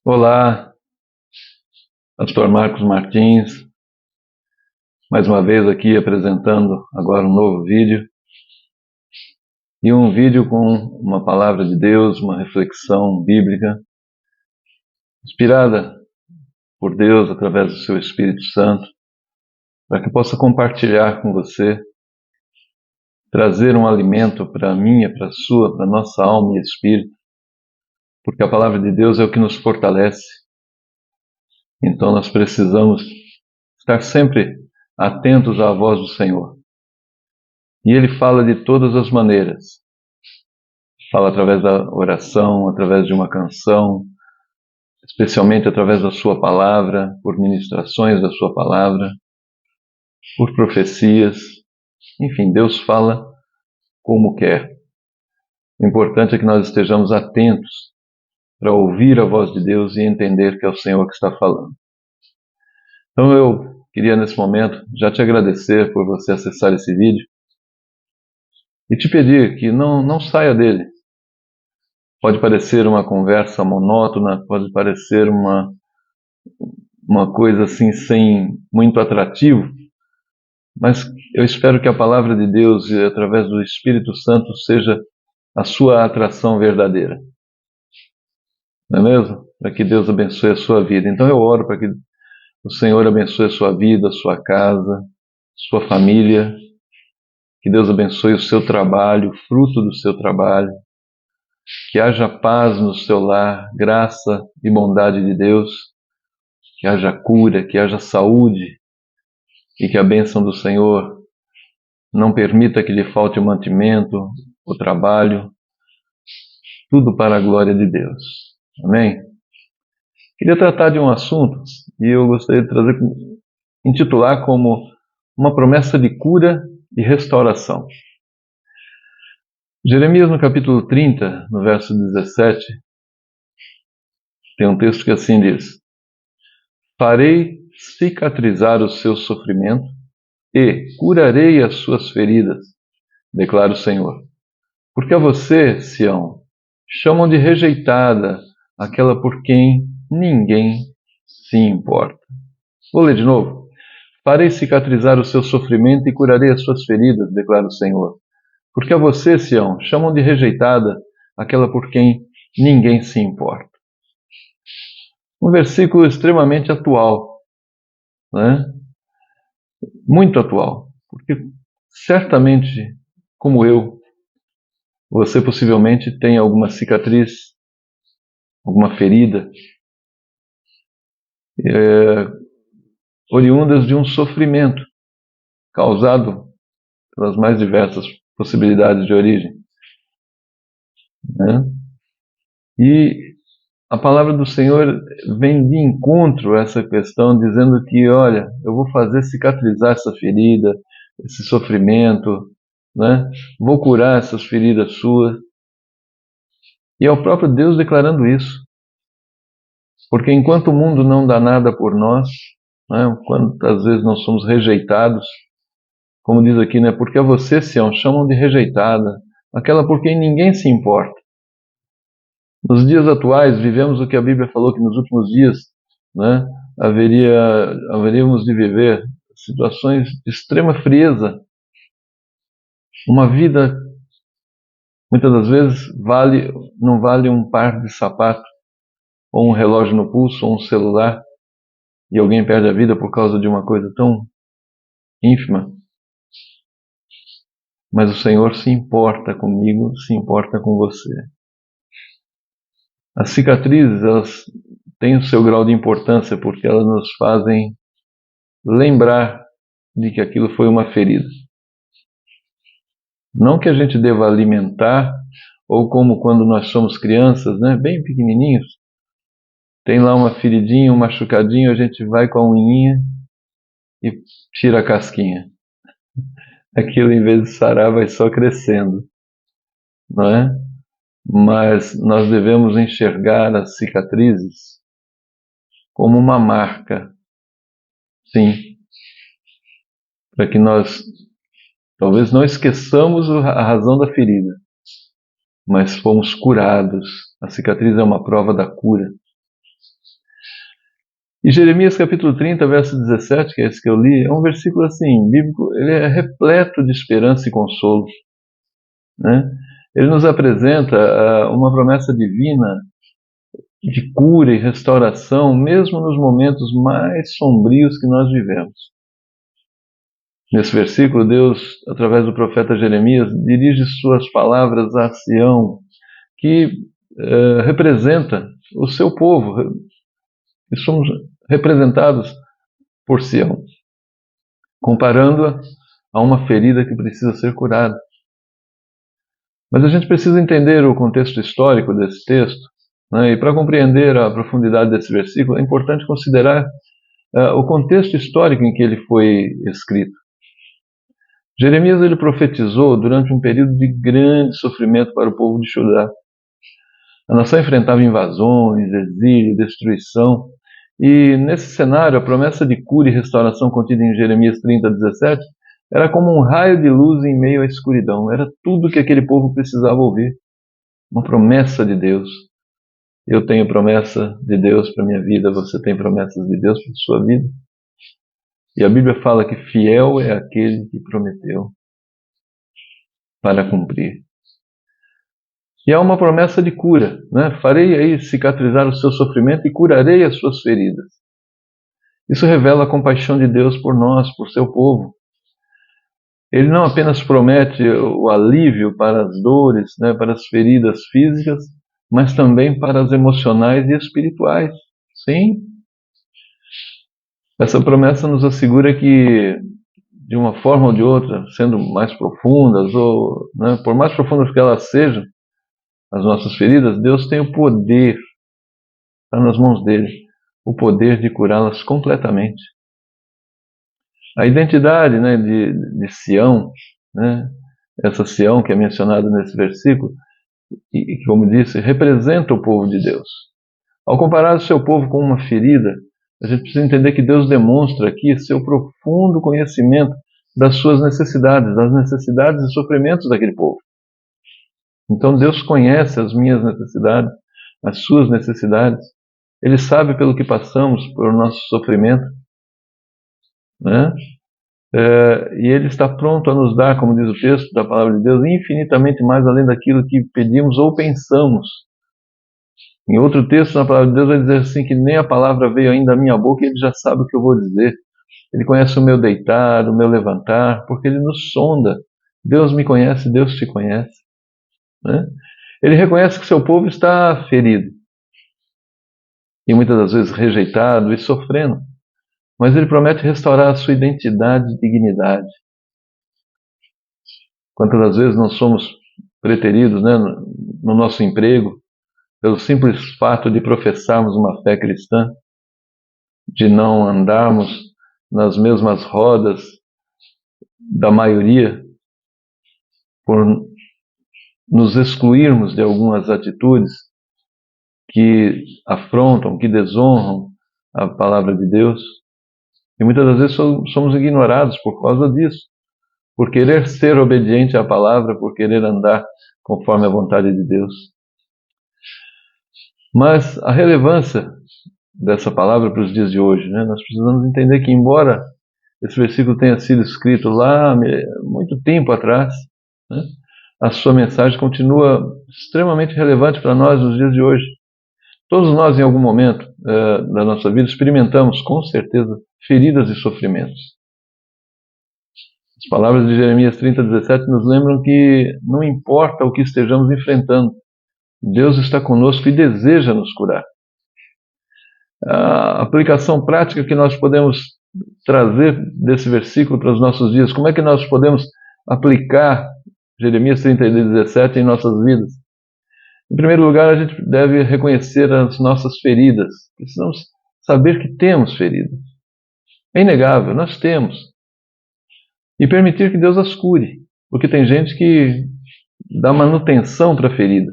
Olá, Pastor Marcos Martins, mais uma vez aqui apresentando agora um novo vídeo, e um vídeo com uma palavra de Deus, uma reflexão bíblica, inspirada por Deus através do seu Espírito Santo, para que eu possa compartilhar com você, trazer um alimento para a minha, para a sua, para a nossa alma e espírito, porque a palavra de Deus é o que nos fortalece. Então nós precisamos estar sempre atentos à voz do Senhor. E Ele fala de todas as maneiras. Fala através da oração, através de uma canção, especialmente através da sua palavra, por ministrações da sua palavra, por profecias. Enfim, Deus fala como quer. O importante é que nós estejamos atentos para ouvir a voz de Deus e entender que é o Senhor que está falando. Então eu queria nesse momento já te agradecer por você acessar esse vídeo e te pedir que não saia dele. Pode parecer uma conversa monótona, pode parecer uma coisa assim sem muito atrativo, mas eu espero que a palavra de Deus, através do Espírito Santo, seja a sua atração verdadeira. Não é mesmo? Para que Deus abençoe a sua vida. Então eu oro para que o Senhor abençoe a sua vida, a sua casa, sua família, que Deus abençoe o seu trabalho, o fruto do seu trabalho, que haja paz no seu lar, graça e bondade de Deus, que haja cura, que haja saúde, e que a bênção do Senhor não permita que lhe falte o mantimento, o trabalho, tudo para a glória de Deus. Amém? Queria tratar de um assunto e eu gostaria de intitular como uma promessa de cura e restauração. Jeremias, no capítulo 30, no verso 17, tem um texto que assim diz: farei cicatrizar o seu sofrimento e curarei as suas feridas, declara o Senhor. Porque a você, Sião, chamam de rejeitada aquela por quem ninguém se importa. Vou ler de novo. Farei cicatrizar o seu sofrimento e curarei as suas feridas, declara o Senhor. Porque a você, Sião, chamam de rejeitada aquela por quem ninguém se importa. Um versículo extremamente atual, né? Muito atual, porque certamente, como eu, você possivelmente tem alguma cicatriz, alguma ferida, oriundas de um sofrimento causado pelas mais diversas possibilidades de origem, né? E a palavra do Senhor vem de encontro a essa questão, dizendo que, olha, eu vou fazer cicatrizar essa ferida, esse sofrimento, né? Vou curar essas feridas suas. E é o próprio Deus declarando isso. Porque enquanto o mundo não dá nada por nós, né? Quantas vezes nós somos rejeitados, como diz aqui, né? Porque a você, Sião, chamam de rejeitada, aquela por quem ninguém se importa. Nos dias atuais, vivemos o que a Bíblia falou que nos últimos dias, né, haveríamos de viver situações de extrema frieza. Uma vida, muitas das vezes, não vale um par de sapato, ou um relógio no pulso, ou um celular, e alguém perde a vida por causa de uma coisa tão ínfima. Mas o Senhor se importa comigo, se importa com você. As cicatrizes, elas têm o seu grau de importância porque elas nos fazem lembrar de que aquilo foi uma ferida. Não que a gente deva alimentar, ou como quando nós somos crianças, né, bem pequenininhos, tem lá uma feridinha, um machucadinho, a gente vai com a unhinha e tira a casquinha. Aquilo, em vez de sarar, vai só crescendo, não é? Mas nós devemos enxergar as cicatrizes como uma marca, sim, para que nós talvez não esqueçamos a razão da ferida, mas fomos curados. A cicatriz é uma prova da cura. E Jeremias capítulo 30, verso 17, que é esse que eu li, é um versículo assim, bíblico, ele é repleto de esperança e consolo, né? Ele nos apresenta uma promessa divina de cura e restauração, mesmo nos momentos mais sombrios que nós vivemos. Nesse versículo, Deus, através do profeta Jeremias, dirige suas palavras a Sião, que representa o seu povo, e somos representados por Sião, comparando-a a uma ferida que precisa ser curada. Mas a gente precisa entender o contexto histórico desse texto, né? E para compreender a profundidade desse versículo, é importante considerar o contexto histórico em que ele foi escrito. Jeremias ele profetizou durante um período de grande sofrimento para o povo de Judá. A nação enfrentava invasões, exílio, destruição, e nesse cenário a promessa de cura e restauração contida em Jeremias 30, 17 era como um raio de luz em meio à escuridão. Era tudo que aquele povo precisava ouvir. Uma promessa de Deus. Eu tenho promessa de Deus para a minha vida, você tem promessas de Deus para a sua vida. E a Bíblia fala que fiel é aquele que prometeu para cumprir. E há uma promessa de cura, né? Farei aí cicatrizar o seu sofrimento e curarei as suas feridas. Isso revela a compaixão de Deus por nós, por seu povo. Ele não apenas promete o alívio para as dores, né, para as feridas físicas, mas também para as emocionais e espirituais. Sim. Essa promessa nos assegura que, de uma forma ou de outra, sendo mais profundas, ou né, por mais profundas que elas sejam, as nossas feridas, Deus tem o poder, está nas mãos dele, o poder de curá-las completamente. A identidade, né, de Sião, né, essa Sião que é mencionada nesse versículo, e como disse, representa o povo de Deus. Ao comparar o seu povo com uma ferida, a gente precisa entender que Deus demonstra aqui seu profundo conhecimento das suas necessidades, das necessidades e sofrimentos daquele povo. Então Deus conhece as minhas necessidades, as suas necessidades. Ele sabe pelo que passamos, pelo nosso sofrimento, né? E Ele está pronto a nos dar, como diz o texto da palavra de Deus, infinitamente mais além daquilo que pedimos ou pensamos. Em outro texto, na palavra de Deus, vai dizer assim que nem a palavra veio ainda à minha boca e Ele já sabe o que eu vou dizer. Ele conhece o meu deitar, o meu levantar, porque Ele nos sonda. Deus me conhece, Deus te conhece, né? Ele reconhece que seu povo está ferido e muitas das vezes rejeitado e sofrendo, mas Ele promete restaurar a sua identidade e dignidade. Quantas das vezes nós somos preteridos, né, no nosso emprego, pelo simples fato de professarmos uma fé cristã, de não andarmos nas mesmas rodas da maioria, por nos excluirmos de algumas atitudes que afrontam, que desonram a palavra de Deus. E muitas das vezes somos ignorados por causa disso, por querer ser obediente à palavra, por querer andar conforme a vontade de Deus. Mas a relevância dessa palavra para os dias de hoje, né? Nós precisamos entender que, embora esse versículo tenha sido escrito lá muito tempo atrás, né, a sua mensagem continua extremamente relevante para nós nos dias de hoje. Todos nós, em algum momento da nossa vida, experimentamos, com certeza, feridas e sofrimentos. As palavras de Jeremias 30, 17 nos lembram que não importa o que estejamos enfrentando, Deus está conosco e deseja nos curar. A aplicação prática que nós podemos trazer desse versículo para os nossos dias, como é que nós podemos aplicar Jeremias 30, 17 em nossas vidas? Em primeiro lugar, a gente deve reconhecer as nossas feridas. Precisamos saber que temos feridas. É inegável, nós temos. E permitir que Deus as cure. Porque tem gente que dá manutenção para a ferida,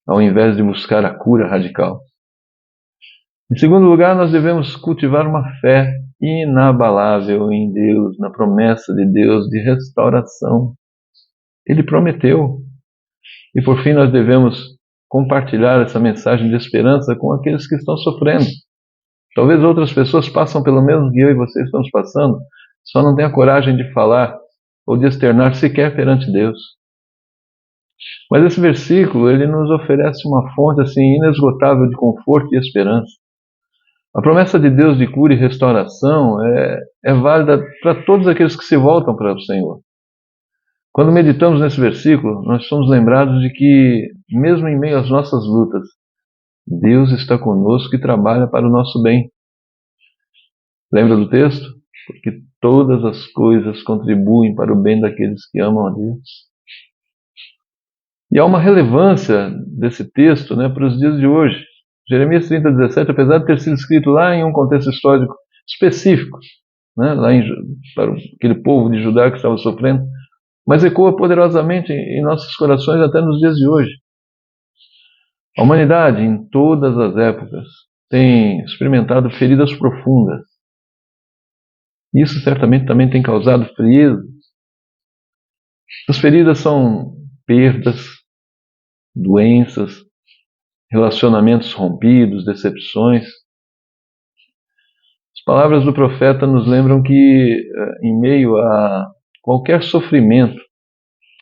ao invés de buscar a cura radical. Em segundo lugar, nós devemos cultivar uma fé inabalável em Deus, na promessa de Deus de restauração. Ele prometeu. E por fim, nós devemos compartilhar essa mensagem de esperança com aqueles que estão sofrendo. Talvez outras pessoas passam pelo mesmo que eu e você estamos passando, só não têm a coragem de falar ou de externar sequer perante Deus. Mas esse versículo, ele nos oferece uma fonte assim inesgotável de conforto e esperança. A promessa de Deus de cura e restauração é válida para todos aqueles que se voltam para o Senhor. Quando meditamos nesse versículo, nós somos lembrados de que, mesmo em meio às nossas lutas, Deus está conosco e trabalha para o nosso bem. Lembra do texto? Porque todas as coisas contribuem para o bem daqueles que amam a Deus. E há uma relevância desse texto, para os dias de hoje. Jeremias 30:17, apesar de ter sido escrito lá em um contexto histórico específico, para aquele povo de Judá que estava sofrendo, mas ecoa poderosamente em nossos corações até nos dias de hoje. A humanidade, em todas as épocas, tem experimentado feridas profundas. Isso certamente também tem causado frieza. As feridas são perdas, doenças, relacionamentos rompidos, decepções. As palavras do profeta nos lembram que, em meio a qualquer sofrimento,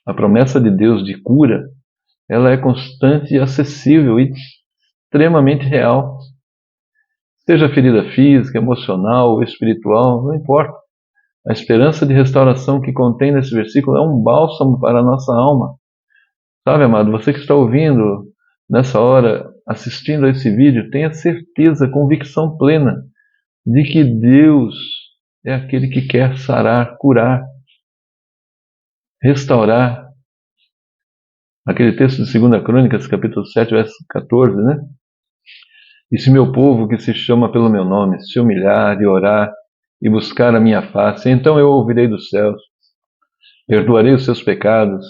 a promessa de Deus de cura, ela é constante e acessível e extremamente real. Seja ferida física, emocional ou espiritual, não importa. A esperança de restauração que contém nesse versículo é um bálsamo para a nossa alma. Sabe, amado, você que está ouvindo nessa hora, assistindo a esse vídeo, tenha certeza, convicção plena de que Deus é aquele que quer sarar, curar, restaurar. Aquele texto de 2 Crônicas, capítulo 7, verso 14, E se meu povo, que se chama pelo meu nome, se humilhar e orar e buscar a minha face, então eu ouvirei dos céus, perdoarei os seus pecados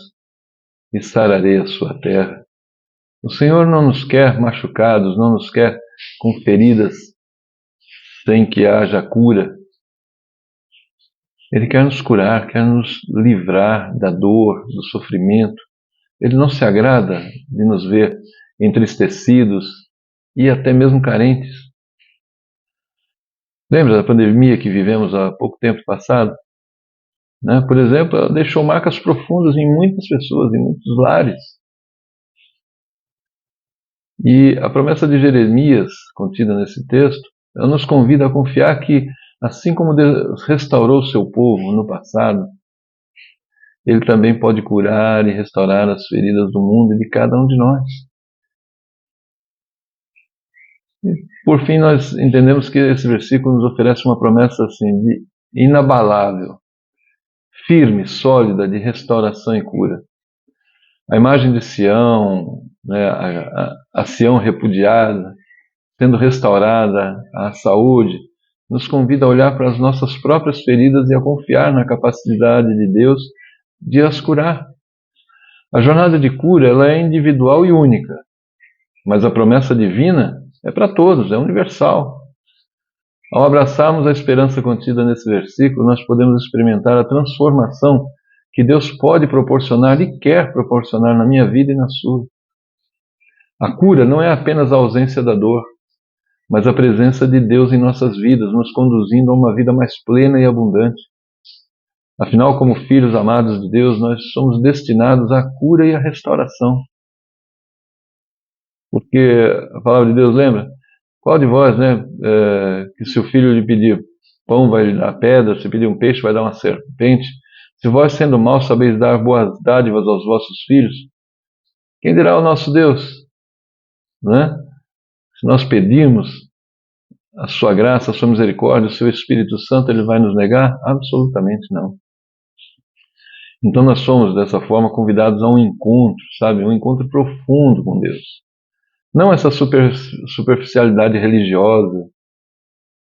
e sararei a sua terra. O Senhor não nos quer machucados, não nos quer com feridas sem que haja cura. Ele quer nos curar, quer nos livrar da dor, do sofrimento. Ele não se agrada de nos ver entristecidos e até mesmo carentes. Lembra da pandemia que vivemos há pouco tempo passado? Por exemplo, ela deixou marcas profundas em muitas pessoas, em muitos lares. E a promessa de Jeremias, contida nesse texto, ela nos convida a confiar que, assim como Deus restaurou o seu povo no passado, Ele também pode curar e restaurar as feridas do mundo e de cada um de nós. E, por fim, nós entendemos que esse versículo nos oferece uma promessa assim, de inabalável, firme, sólida, de restauração e cura. A imagem de Sião, a Sião repudiada, sendo restaurada, a saúde, nos convida a olhar para as nossas próprias feridas e a confiar na capacidade de Deus de as curar. A jornada de cura ela é individual e única, mas a promessa divina é para todos, é universal. Ao abraçarmos a esperança contida nesse versículo, nós podemos experimentar a transformação que Deus pode proporcionar e quer proporcionar na minha vida e na sua. A cura não é apenas a ausência da dor, mas a presença de Deus em nossas vidas, nos conduzindo a uma vida mais plena e abundante. Afinal, como filhos amados de Deus, nós somos destinados à cura e à restauração. Porque a palavra de Deus lembra? Qual de vós, que se o filho lhe pedir pão vai lhe dar pedra, se pedir um peixe vai dar uma serpente? Se vós, sendo maus, sabeis dar boas dádivas aos vossos filhos, quem dirá ao nosso Deus? Se nós pedirmos a sua graça, a sua misericórdia, o seu Espírito Santo, ele vai nos negar? Absolutamente não. Então nós somos, dessa forma, convidados a um encontro, um encontro profundo com Deus. Não essa superficialidade religiosa,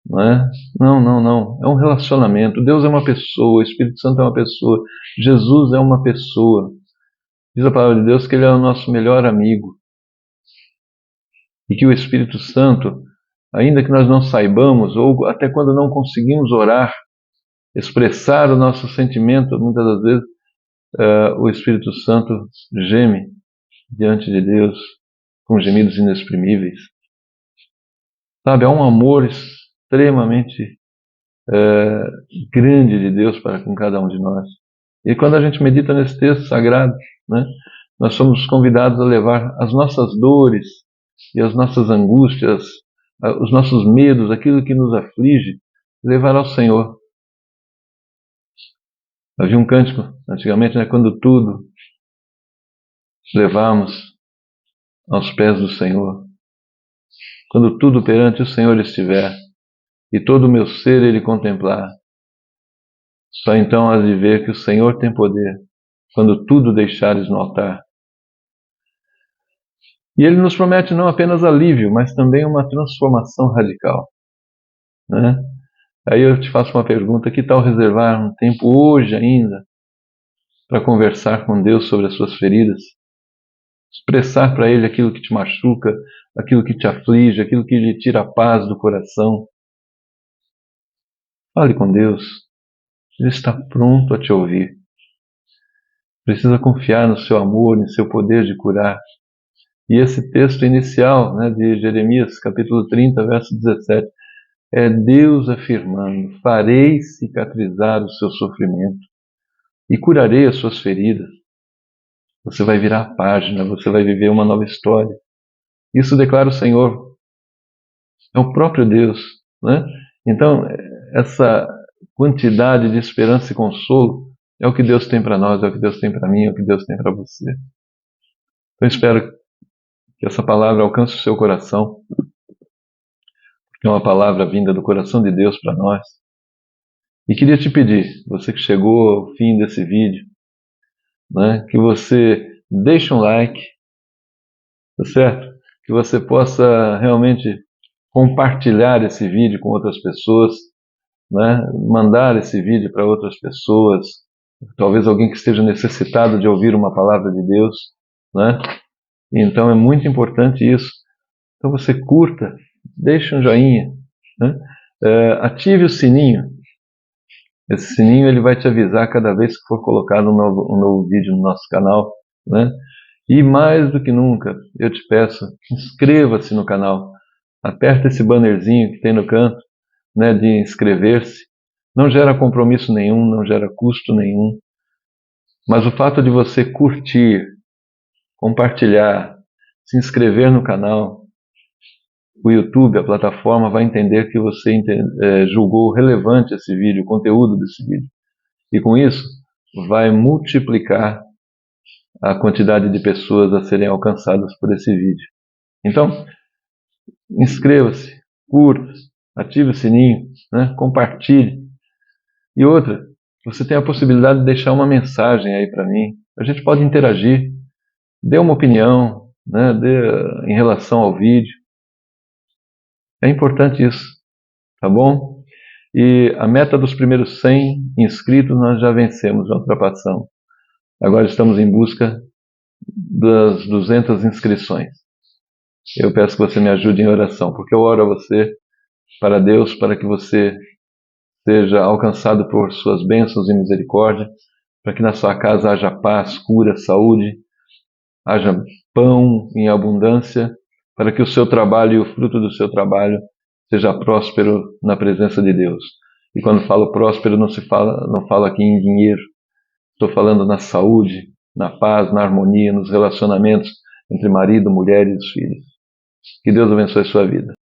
Não. É um relacionamento. Deus é uma pessoa, o Espírito Santo é uma pessoa, Jesus é uma pessoa. Diz a palavra de Deus que Ele é o nosso melhor amigo. E que o Espírito Santo, ainda que nós não saibamos, ou até quando não conseguimos orar, expressar o nosso sentimento, muitas das vezes, o Espírito Santo geme diante de Deus com gemidos inexprimíveis. Há um amor extremamente grande de Deus para com cada um de nós. E quando a gente medita nesse texto sagrado, né, nós somos convidados a levar as nossas dores e as nossas angústias, os nossos medos, aquilo que nos aflige, levar ao Senhor. Havia um cântico antigamente, né, quando tudo levamos aos pés do Senhor. Quando tudo perante o Senhor estiver, e todo o meu ser Ele contemplar, só então hás de ver que o Senhor tem poder, quando tudo deixares no altar. E Ele nos promete não apenas alívio, mas também uma transformação radical, né? Aí eu te faço uma pergunta: que tal reservar um tempo hoje ainda para conversar com Deus sobre as suas feridas? Expressar para Ele aquilo que te machuca, aquilo que te aflige, aquilo que lhe tira a paz do coração. Fale com Deus. Ele está pronto a te ouvir. Precisa confiar no seu amor, no seu poder de curar. E esse texto inicial, né, de Jeremias, capítulo 30, verso 17, é Deus afirmando: farei cicatrizar o seu sofrimento e curarei as suas feridas. Você vai virar a página, você vai viver uma nova história. Isso declara o Senhor. É o próprio Deus, né? Então, essa quantidade de esperança e consolo é o que Deus tem para nós, é o que Deus tem para mim, é o que Deus tem para você. Então, espero que essa palavra alcance o seu coração, porque é uma palavra vinda do coração de Deus para nós. E queria te pedir, você que chegou ao fim desse vídeo, né, que você deixe um like, tá certo? Que você possa realmente compartilhar esse vídeo com outras pessoas, né? Mandar esse vídeo para outras pessoas, talvez alguém que esteja necessitado de ouvir uma palavra de Deus, né? Então é muito importante isso. Então você curta, deixe um joinha, né? Ative o sininho. Esse sininho ele vai te avisar cada vez que for colocado um novo vídeo no nosso canal, né? E mais do que nunca, eu te peço, inscreva-se no canal. Aperta esse bannerzinho que tem no canto, né, de inscrever-se. Não gera compromisso nenhum, não gera custo nenhum. Mas o fato de você curtir, compartilhar, se inscrever no canal, o YouTube, a plataforma, vai entender que você julgou relevante esse vídeo, o conteúdo desse vídeo. E com isso, vai multiplicar a quantidade de pessoas a serem alcançadas por esse vídeo. Então, inscreva-se, curta, ative o sininho, né? Compartilhe. E outra, você tem a possibilidade de deixar uma mensagem aí para mim. A gente pode interagir, dê uma opinião, né? Em relação ao vídeo. É importante isso, tá bom? E a meta dos primeiros 100 inscritos nós já vencemos, já ultrapassamos. Agora estamos em busca das 200 inscrições. Eu peço que você me ajude em oração, porque eu oro a você, para Deus, para que você seja alcançado por suas bênçãos e misericórdia, para que na sua casa haja paz, cura, saúde, haja pão em abundância, para que o seu trabalho e o fruto do seu trabalho seja próspero na presença de Deus. E quando falo próspero, não falo aqui em dinheiro. Estou falando na saúde, na paz, na harmonia, nos relacionamentos entre marido, mulher e os filhos. Que Deus abençoe a sua vida.